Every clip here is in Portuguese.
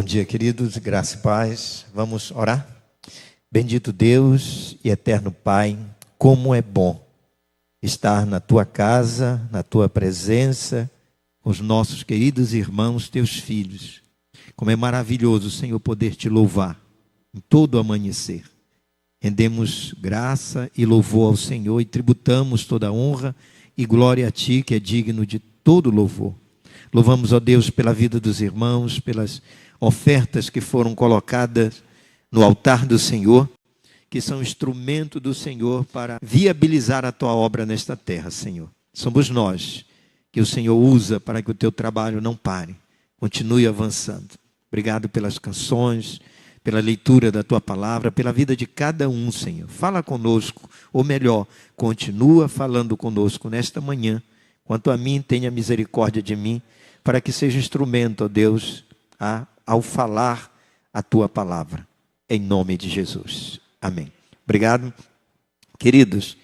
dia, queridos, graça e paz. Vamos orar? Bendito Deus e eterno Pai, como é bom estar na tua casa, na tua presença, com os nossos queridos irmãos, teus filhos. Como é maravilhoso, Senhor, poder te louvar em todo o amanhecer. Rendemos graça e louvor ao Senhor e tributamos toda a honra e glória a Ti, que é digno de todo louvor. Louvamos, ó Deus, pela vida dos irmãos, pelas ofertas que foram colocadas no altar do Senhor, que são instrumento do Senhor para viabilizar a Tua obra nesta terra, Senhor. Somos nós que o Senhor usa para que o Teu trabalho não pare, continue avançando. Obrigado pelas canções, pela leitura da Tua palavra, pela vida de cada um, Senhor. Fala conosco, ou melhor, continua falando conosco nesta manhã. Quanto a mim, tenha misericórdia de mim, para que seja instrumento, ó Deus, ao falar a Tua palavra. Em nome de Jesus. Amém. Obrigado. Queridos,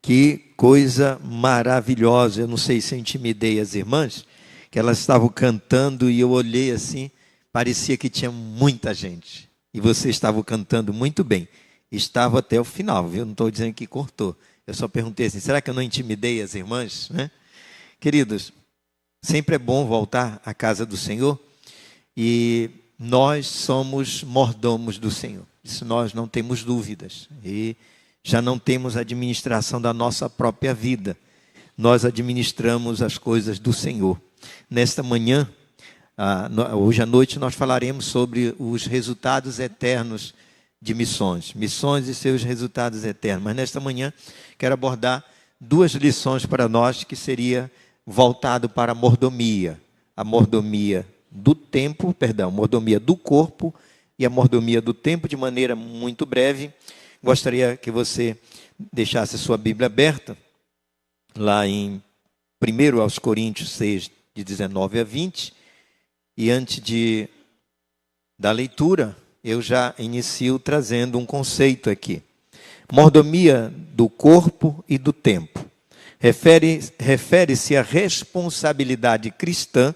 que coisa maravilhosa. Eu não sei se eu intimidei as irmãs, que elas estavam cantando e eu olhei assim, parecia que tinha muita gente. E vocês estavam cantando muito bem. Estava até o final, viu? Não estou dizendo que cortou. Eu só perguntei assim, será que eu não intimidei as irmãs? Né? Queridos, sempre é bom voltar à casa do Senhor e nós somos mordomos do Senhor. Isso nós não temos dúvidas. E já não temos administração da nossa própria vida. Nós administramos as coisas do Senhor. Nesta manhã, hoje à noite, nós falaremos sobre os resultados eternos de missões. Missões e seus resultados eternos. Mas nesta manhã, quero abordar duas lições para nós que seria voltado para a mordomia. A mordomia do tempo, mordomia do corpo e a mordomia do tempo, de maneira muito breve. Gostaria que você deixasse a sua Bíblia aberta, lá em 1 aos Coríntios 6, de 19 a 20. E antes da leitura, eu já inicio trazendo um conceito aqui. Mordomia do corpo e do tempo. Refere-se à responsabilidade cristã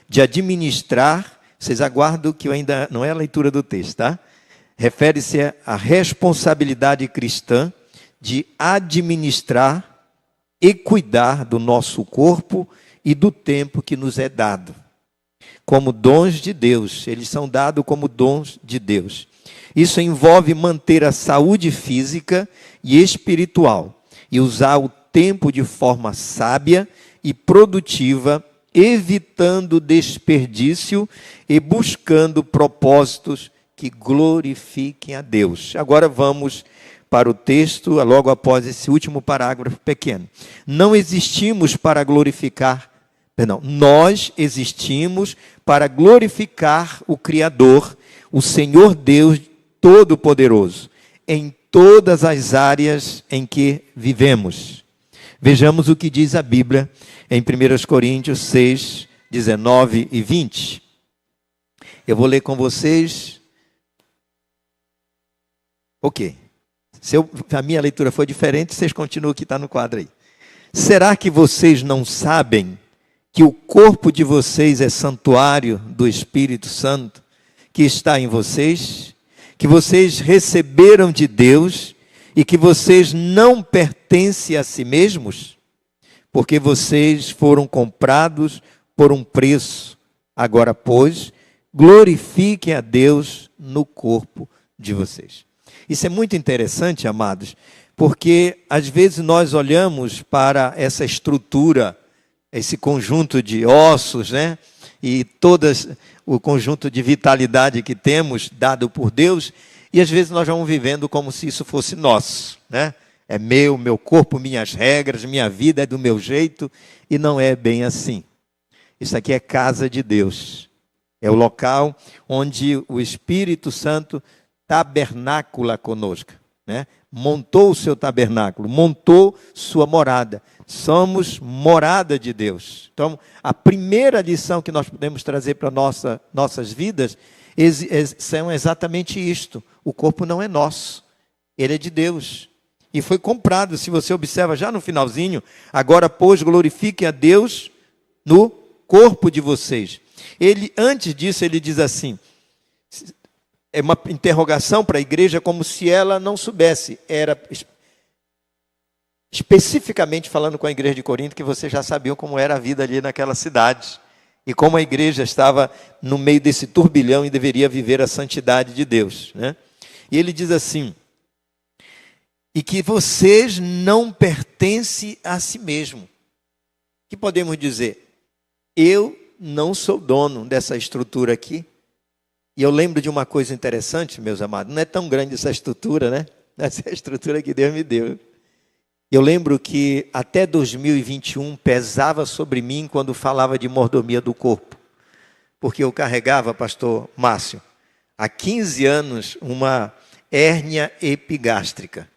de administrar, vocês aguardam que eu ainda não é a leitura do texto, tá? Refere-se à responsabilidade cristã de administrar e cuidar do nosso corpo e do tempo que nos é dado. Como dons de Deus, eles são dados como dons de Deus. Isso envolve manter a saúde física e espiritual e usar o tempo de forma sábia e produtiva, evitando desperdício e buscando propósitos que glorifiquem a Deus. Agora vamos para o texto, logo após esse último parágrafo pequeno. Nós existimos para glorificar o Criador, o Senhor Deus Todo-Poderoso, em todas as áreas em que vivemos. Vejamos o que diz a Bíblia em 1 Coríntios 6, 19 e 20. Eu vou ler com vocês. Ok. Se a minha leitura for diferente, vocês continuam o que está no quadro aí. Será que vocês não sabem que o corpo de vocês é santuário do Espírito Santo que está em vocês? Que vocês receberam de Deus e que vocês não pertencem a si mesmos? Porque vocês foram comprados por um preço. Agora, pois, glorifiquem a Deus no corpo de vocês. Isso é muito interessante, amados, porque às vezes nós olhamos para essa estrutura, esse conjunto de ossos, né? E o conjunto de vitalidade que temos, dado por Deus, e às vezes nós vamos vivendo como se isso fosse nosso, né? É meu corpo, minhas regras, minha vida é do meu jeito, e não é bem assim. Isso aqui é casa de Deus. É o local onde o Espírito Santo tabernacula conosco, né? Montou o seu tabernáculo, montou sua morada. Somos morada de Deus. Então, a primeira lição que nós podemos trazer para nossas vidas são exatamente isto. O corpo não é nosso, ele é de Deus. E foi comprado, se você observa já no finalzinho, agora, pois, glorifique a Deus no corpo de vocês. Antes disso, ele diz assim, É uma interrogação para a igreja como se ela não soubesse. Era especificamente falando com a igreja de Corinto, que vocês já sabiam como era a vida ali naquela cidade. E como a igreja estava no meio desse turbilhão e deveria viver a santidade de Deus, né? E ele diz assim: e que vocês não pertencem a si mesmo. Que podemos dizer? Eu não sou dono dessa estrutura aqui. E eu lembro de uma coisa interessante, meus amados. Não é tão grande essa estrutura, né? Essa é a estrutura que Deus me deu. Eu lembro que até 2021 pesava sobre mim quando falava de mordomia do corpo. Porque eu carregava, pastor Márcio, há 15 anos, uma hérnia epigástrica.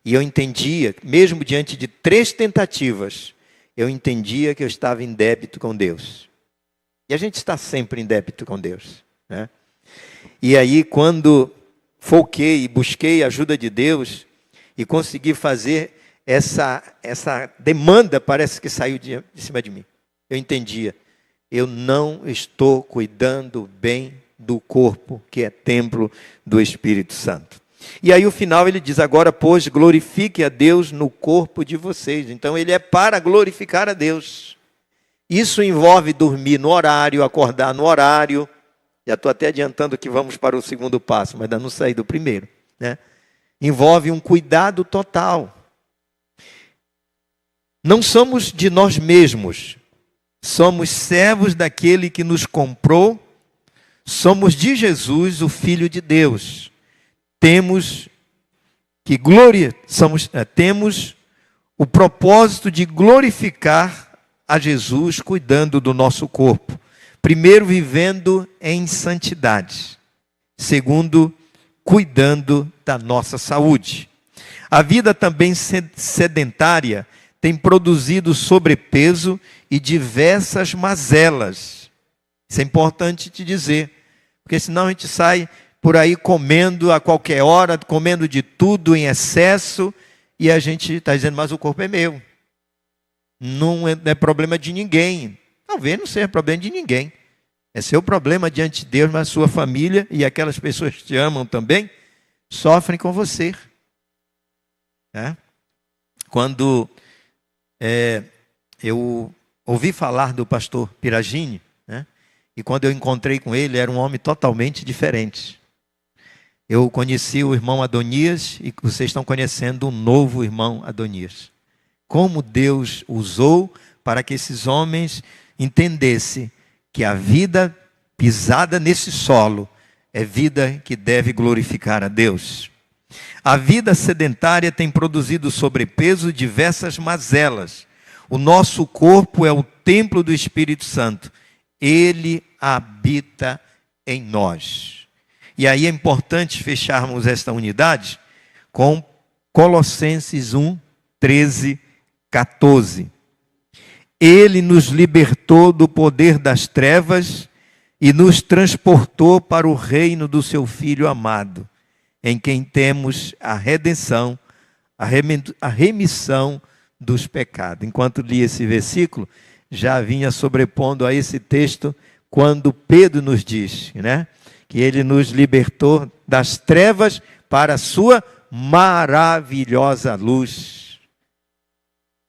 E eu entendia, mesmo diante de 3 tentativas, eu entendia que eu estava em débito com Deus. E a gente está sempre em débito com Deus, né? E aí, quando foquei e busquei a ajuda de Deus e consegui fazer essa demanda, parece que saiu de cima de mim. Eu entendia, eu não estou cuidando bem do corpo, que é templo do Espírito Santo. E aí o final ele diz: agora, pois, glorifique a Deus no corpo de vocês. Então ele é para glorificar a Deus. Isso envolve dormir no horário, acordar no horário. Já estou até adiantando que vamos para o segundo passo, mas ainda não saí do primeiro, né? Envolve um cuidado total. Não somos de nós mesmos, somos servos daquele que nos comprou, somos de Jesus, o Filho de Deus. Temos o propósito de glorificar a Jesus cuidando do nosso corpo. Primeiro, vivendo em santidade. Segundo, cuidando da nossa saúde. A vida também sedentária tem produzido sobrepeso e diversas mazelas. Isso é importante te dizer, porque senão a gente sai por aí comendo a qualquer hora, comendo de tudo em excesso, e a gente está dizendo: mas o corpo é meu. Não é problema de ninguém. Talvez não seja problema de ninguém. É seu problema diante de Deus, mas a sua família e aquelas pessoas que te amam também sofrem com você. Quando eu ouvi falar do pastor Piragini, né? E quando eu encontrei com ele, era um homem totalmente diferente. Eu conheci o irmão Adonias e vocês estão conhecendo o novo irmão Adonias. Como Deus usou para que esses homens entendessem que a vida pisada nesse solo é vida que deve glorificar a Deus. A vida sedentária tem produzido sobrepeso e diversas mazelas. O nosso corpo é o templo do Espírito Santo. Ele habita em nós. E aí é importante fecharmos esta unidade com Colossenses 1, 13, 14. Ele nos libertou do poder das trevas e nos transportou para o reino do seu Filho amado, em quem temos a redenção, a remissão dos pecados. Enquanto li esse versículo, já vinha sobrepondo a esse texto, quando Pedro nos diz, né, que ele nos libertou das trevas para a sua maravilhosa luz.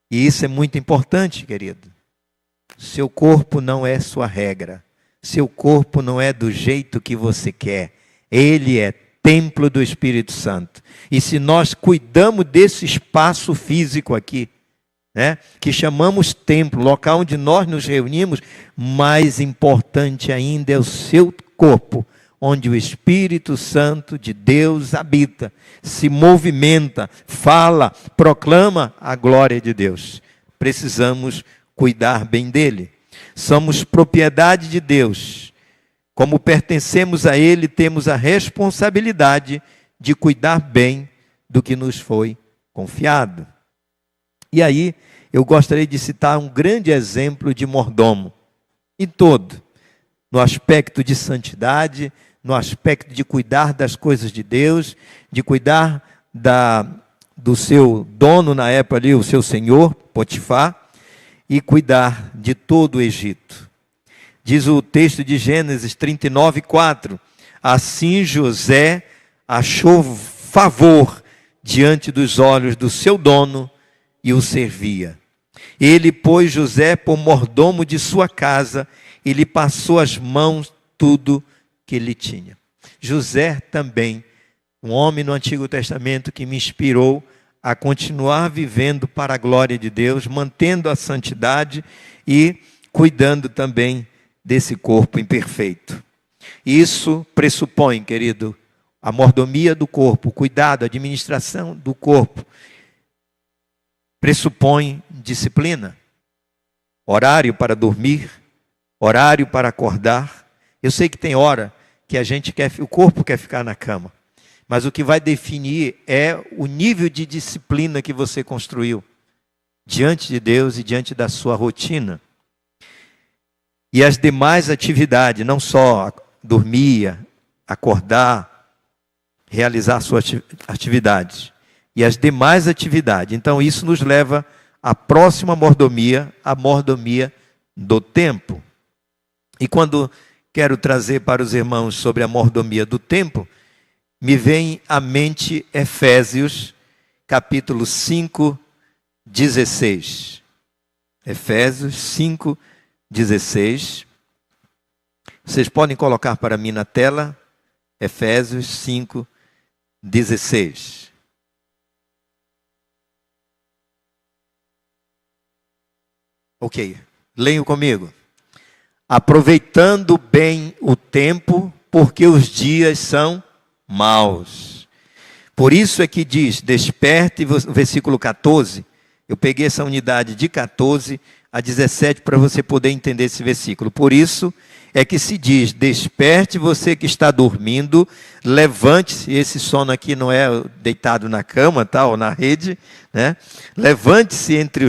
E isso é muito importante, querido. Seu corpo não é sua regra. Seu corpo não é do jeito que você quer. Ele é templo do Espírito Santo. E se nós cuidamos desse espaço físico aqui, né, que chamamos templo, local onde nós nos reunimos, mais importante ainda é o seu corpo, onde o Espírito Santo de Deus habita, se movimenta, fala, proclama a glória de Deus. Precisamos cuidar bem dele. Somos propriedade de Deus. Como pertencemos a ele, temos a responsabilidade de cuidar bem do que nos foi confiado. E aí, eu gostaria de citar um grande exemplo de mordomo. Em todo, no aspecto de santidade, no aspecto de cuidar das coisas de Deus, de cuidar do seu dono na época ali, o seu senhor, Potifar, e cuidar de todo o Egito. Diz o texto de Gênesis 39, 4. Assim José achou favor diante dos olhos do seu dono e o servia. Ele pôs José por mordomo de sua casa e lhe passou as mãos tudo que ele tinha. José também, um homem no Antigo Testamento que me inspirou a continuar vivendo para a glória de Deus, mantendo a santidade e cuidando também desse corpo imperfeito. Isso pressupõe, querido, a mordomia do corpo, o cuidado, a administração do corpo. Pressupõe disciplina, horário para dormir, horário para acordar. Eu sei que tem hora que o corpo quer ficar na cama, mas o que vai definir é o nível de disciplina que você construiu diante de Deus e diante da sua rotina. E as demais atividades, não só dormir, acordar, realizar suas atividades, e as demais atividades. Então isso nos leva à próxima mordomia, a mordomia do tempo. E quando quero trazer para os irmãos sobre a mordomia do tempo, me vem à mente Efésios, capítulo 5, 16. Efésios 5, 16. Vocês podem colocar para mim na tela, Efésios 5, 16. Ok, leiam comigo. Aproveitando bem o tempo, porque os dias são maus. Por isso é que diz, desperte, versículo 14. Eu peguei essa unidade de 14 a 17 para você poder entender esse versículo. Por isso é que se diz, desperte você que está dormindo, levante-se. Esse sono aqui não é deitado na cama, tá, ou na rede, né? Levante-se dentre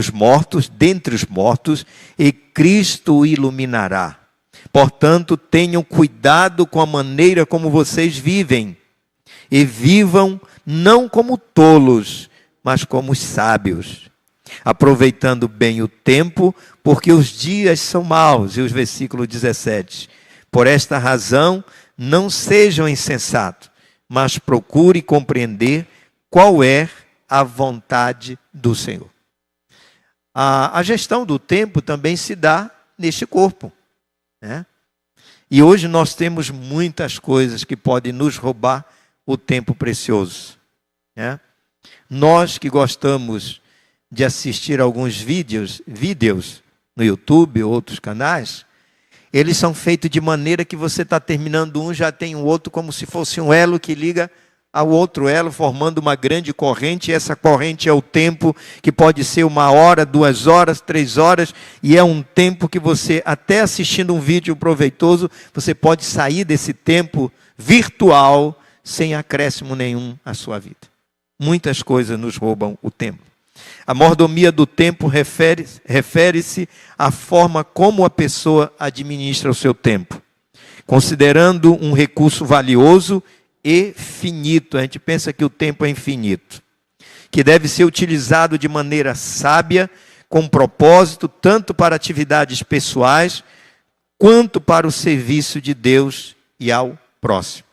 os mortos, e Cristo o iluminará. Portanto, tenham cuidado com a maneira como vocês vivem, e vivam não como tolos, mas como sábios, aproveitando bem o tempo, porque os dias são maus. E os versículos 17. Por esta razão, não sejam insensatos, mas procure compreender qual é a vontade do Senhor. A gestão do tempo também se dá neste corpo, né? E hoje nós temos muitas coisas que podem nos roubar o tempo precioso, né? Nós que gostamos de assistir alguns vídeos no YouTube, outros canais, eles são feitos de maneira que você está terminando um, já tem um outro, como se fosse um elo que liga ao outro elo, formando uma grande corrente. E essa corrente é o tempo, que pode ser 1 hora, 2 horas, 3 horas, e é um tempo que você, até assistindo um vídeo proveitoso, você pode sair desse tempo virtual sem acréscimo nenhum à sua vida. Muitas coisas nos roubam o tempo. A mordomia do tempo refere-se à forma como a pessoa administra o seu tempo, considerando um recurso valioso e finito. A gente pensa que o tempo é infinito, que deve ser utilizado de maneira sábia, com propósito, tanto para atividades pessoais, quanto para o serviço de Deus e ao próximo.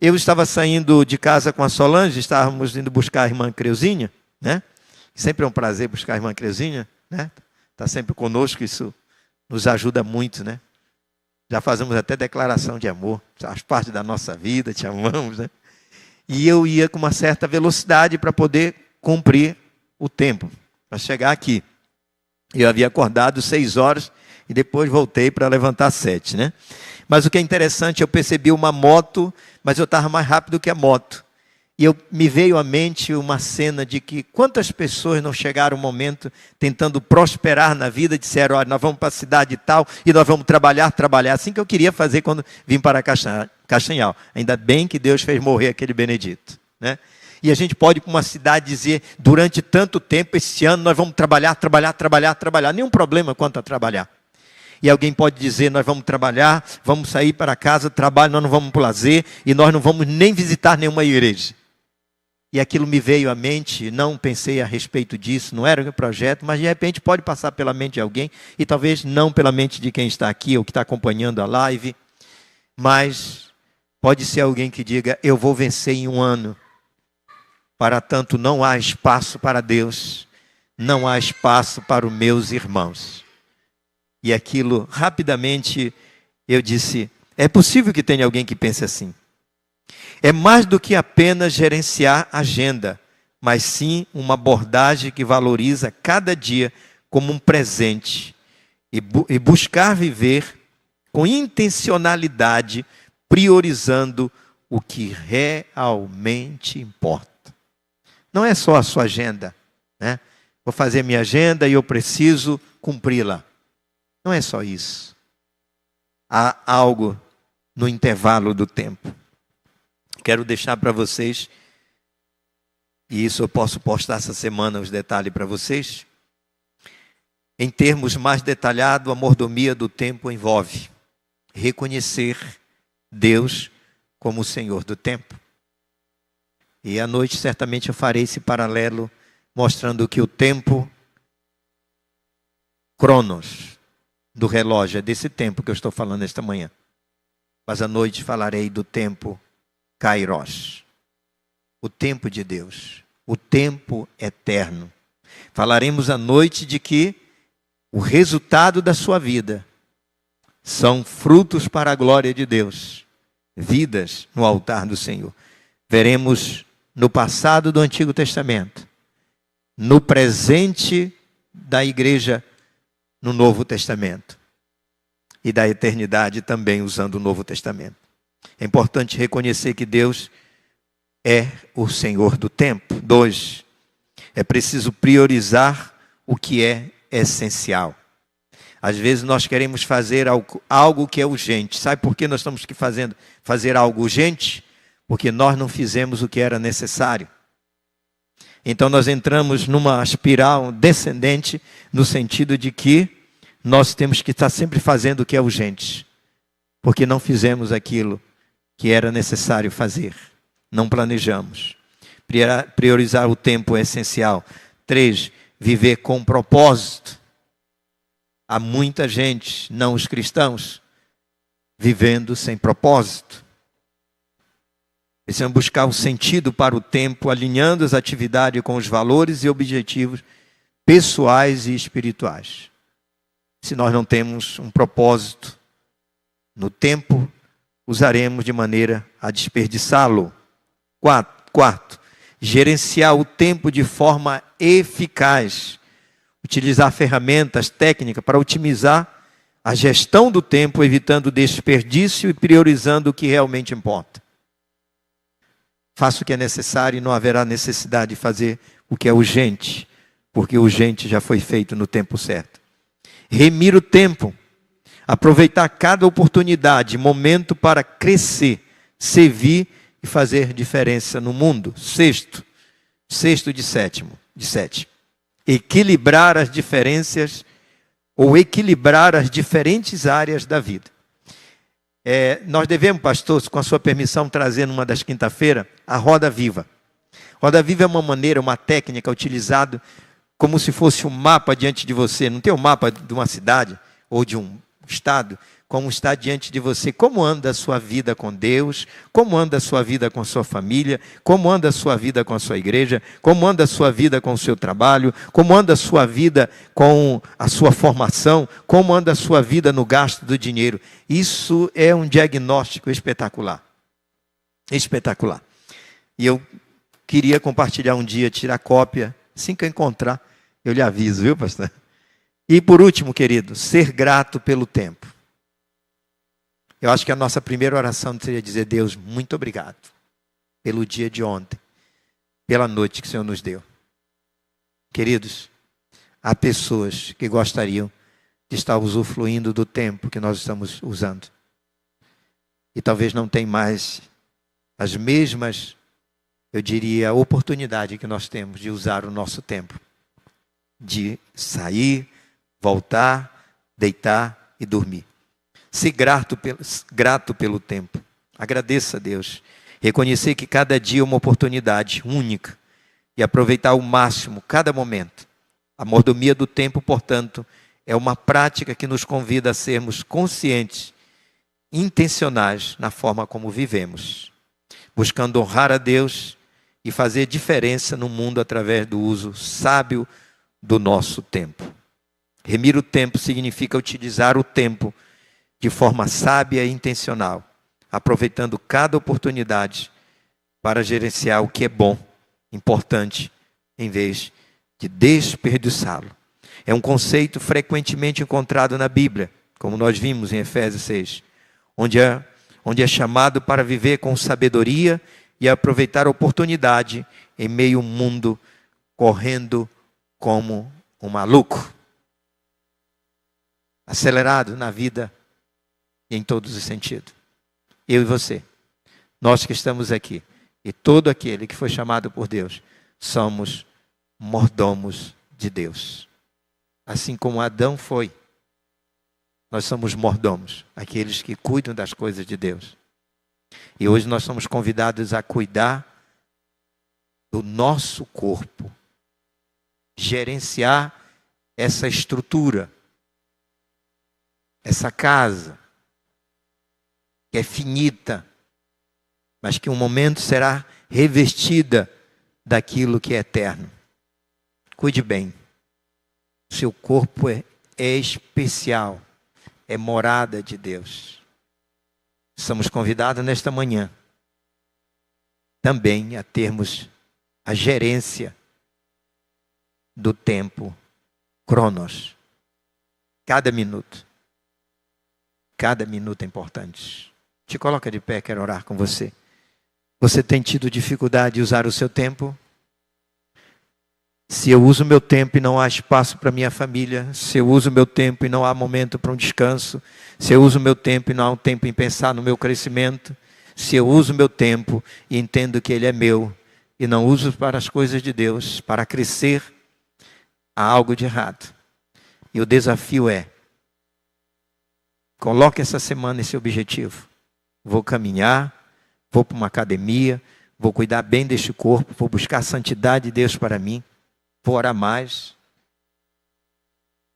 Eu estava saindo de casa com a Solange, estávamos indo buscar a irmã Creuzinha, né? Sempre é um prazer buscar a irmã Creuzinha, né? Está sempre conosco, isso nos ajuda muito, né? Já fazemos até declaração de amor, faz parte da nossa vida, te amamos, né? E eu ia com uma certa velocidade para poder cumprir o tempo, para chegar aqui. Eu havia acordado 6 horas e depois voltei para levantar 7, né? Mas o que é interessante, eu percebi uma moto, mas eu estava mais rápido que a moto. E me veio à mente uma cena de que quantas pessoas não chegaram um momento tentando prosperar na vida, disseram, olha, nós vamos para a cidade e tal, e nós vamos trabalhar, assim que eu queria fazer quando vim para Castanhal. Ainda bem que Deus fez morrer aquele Benedito, né? E a gente pode ir para uma cidade dizer, durante tanto tempo, esse ano nós vamos trabalhar. Nenhum problema quanto a trabalhar. E alguém pode dizer, nós vamos trabalhar, vamos sair para casa, trabalho, nós não vamos para o lazer, e nós não vamos nem visitar nenhuma igreja. E aquilo me veio à mente, não pensei a respeito disso, não era o meu projeto, mas de repente pode passar pela mente de alguém, e talvez não pela mente de quem está aqui, ou que está acompanhando a live, mas Pode ser alguém que diga, eu vou vencer em 1 ano. Para tanto, não há espaço para Deus, não há espaço para os meus irmãos. E aquilo, rapidamente, eu disse, é possível que tenha alguém que pense assim. É mais do que apenas gerenciar a agenda, mas sim uma abordagem que valoriza cada dia como um presente e buscar viver com intencionalidade, priorizando o que realmente importa. Não é só a sua agenda, né? Vou fazer minha agenda e eu preciso cumpri-la. Não é só isso. Há algo no intervalo do tempo. Quero deixar para vocês, e isso eu posso postar essa semana os detalhes para vocês. Em termos mais detalhados, a mordomia do tempo envolve reconhecer Deus como o Senhor do tempo. E à noite certamente eu farei esse paralelo, mostrando que o tempo, cronos, do relógio, é desse tempo que eu estou falando esta manhã. Mas à noite falarei do tempo kairos, o tempo de Deus, o tempo eterno. Falaremos à noite de que o resultado da sua vida são frutos para a glória de Deus, vidas no altar do Senhor. Veremos no passado do Antigo Testamento, no presente da igreja no Novo Testamento e da eternidade também usando o Novo Testamento. É importante reconhecer que Deus é o Senhor do tempo. 2, é preciso priorizar o que é essencial. Às vezes nós queremos fazer algo que é urgente. Sabe por que nós estamos fazer algo urgente? Porque nós não fizemos o que era necessário. Então nós entramos numa espiral descendente, no sentido de que nós temos que estar sempre fazendo o que é urgente, porque não fizemos aquilo que era necessário fazer. Não planejamos. Priorizar o tempo é essencial. 3, viver com propósito. Há muita gente, não os cristãos, vivendo sem propósito. Precisamos buscar um sentido para o tempo, alinhando as atividades com os valores e objetivos pessoais e espirituais. Se nós não temos um propósito no tempo, usaremos de maneira a desperdiçá-lo. 4, gerenciar o tempo de forma eficaz. Utilizar ferramentas técnicas para otimizar a gestão do tempo, evitando desperdício e priorizando o que realmente importa. Faça o que é necessário e não haverá necessidade de fazer o que é urgente, porque o urgente já foi feito no tempo certo. Remir o tempo, aproveitar cada oportunidade, momento para crescer, servir e fazer diferença no mundo. 6 de 7. Equilibrar as diferenças ou equilibrar as diferentes áreas da vida. Nós devemos, pastor, com a sua permissão, trazer numa das quinta-feiras a roda viva. Roda viva é uma maneira, uma técnica utilizada como se fosse um mapa diante de você. Não tem um mapa de uma cidade ou de um estado, como está diante de você. Como anda a sua vida com Deus, como anda a sua vida com a sua família, como anda a sua vida com a sua igreja, como anda a sua vida com o seu trabalho, como anda a sua vida com a sua formação, como anda a sua vida no gasto do dinheiro. Isso é um diagnóstico espetacular. Espetacular. E eu queria compartilhar um dia, tirar cópia, assim que eu encontrar, eu lhe aviso, viu, pastor? E por último, querido, ser grato pelo tempo. Eu acho que a nossa primeira oração seria dizer: Deus, muito obrigado pelo dia de ontem, pela noite que o Senhor nos deu. Queridos, há pessoas que gostariam de estar usufruindo do tempo que nós estamos usando. E talvez não tenham mais as mesmas, eu diria, oportunidade que nós temos de usar o nosso tempo. De sair, voltar, deitar e dormir. Ser grato pelo tempo. Agradeça a Deus. Reconhecer que cada dia é uma oportunidade única. E aproveitar ao máximo cada momento. A mordomia do tempo, portanto, é uma prática que nos convida a sermos conscientes intencionais na forma como vivemos, buscando honrar a Deus e fazer diferença no mundo através do uso sábio do nosso tempo. Remir o tempo significa utilizar o tempo de forma sábia e intencional, aproveitando cada oportunidade para gerenciar o que é bom, importante, em vez de desperdiçá-lo. É um conceito frequentemente encontrado na Bíblia, como nós vimos em Efésios 6, onde é chamado para viver com sabedoria e aproveitar a oportunidade em meio ao mundo correndo como um maluco, acelerado na vida em todos os sentidos. Eu e você, nós que estamos aqui, e todo aquele que foi chamado por Deus, somos mordomos de Deus. Assim como Adão foi, nós somos mordomos, aqueles que cuidam das coisas de Deus. E hoje nós somos convidados a cuidar do nosso corpo, gerenciar essa estrutura, essa casa, que é finita, mas que um momento será revestida daquilo que é eterno. Cuide bem. Seu corpo é especial, é morada de Deus. Somos convidados nesta manhã também a termos a gerência do tempo, cronos. Cada minuto é importante. Te coloca de pé, quero orar com você. Você tem tido dificuldade de usar o seu tempo? Se eu uso o meu tempo e não há espaço para minha família, se eu uso o meu tempo e não há momento para um descanso, se eu uso o meu tempo e não há um tempo em pensar no meu crescimento, se eu uso o meu tempo e entendo que ele é meu e não uso para as coisas de Deus, para crescer, há algo de errado. E o desafio é, coloque essa semana esse objetivo. Vou caminhar, vou para uma academia, vou cuidar bem deste corpo, vou buscar a santidade de Deus para mim, vou orar mais.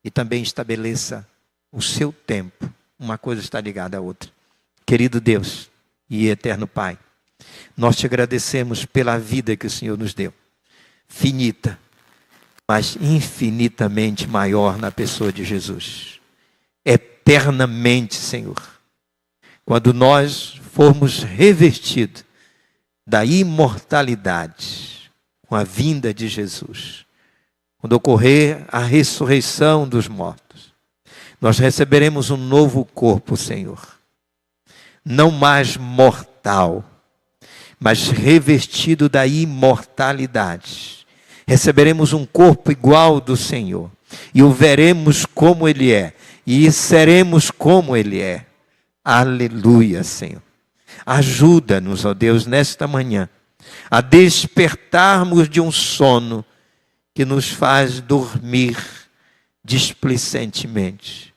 E também estabeleça o seu tempo. Uma coisa está ligada à outra. Querido Deus e eterno Pai, nós te agradecemos pela vida que o Senhor nos deu. Finita, mas infinitamente maior na pessoa de Jesus. Eternamente, Senhor. Quando nós formos revestidos da imortalidade com a vinda de Jesus, quando ocorrer a ressurreição dos mortos, nós receberemos um novo corpo, Senhor. Não mais mortal, mas revestido da imortalidade. Receberemos um corpo igual do Senhor e o veremos como Ele é e seremos como Ele é. Aleluia, Senhor. Ajuda-nos, ó Deus, nesta manhã, a despertarmos de um sono que nos faz dormir displicentemente.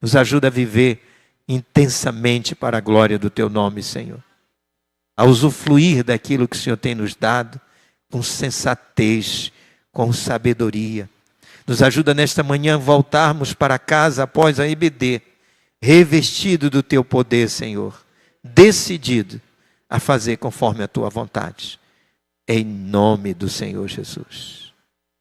Nos ajuda a viver intensamente para a glória do Teu nome, Senhor. A usufruir daquilo que o Senhor tem nos dado, com sensatez, com sabedoria. Nos ajuda nesta manhã a voltarmos para casa após a EBD, revestido do Teu poder, Senhor, decidido a fazer conforme a Tua vontade. Em nome do Senhor Jesus.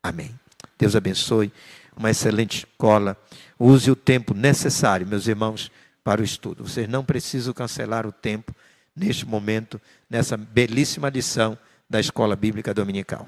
Amém. Deus abençoe. Uma excelente escola. Use o tempo necessário, meus irmãos, para o estudo. Vocês não precisam cancelar o tempo neste momento, nessa belíssima lição da Escola Bíblica Dominical.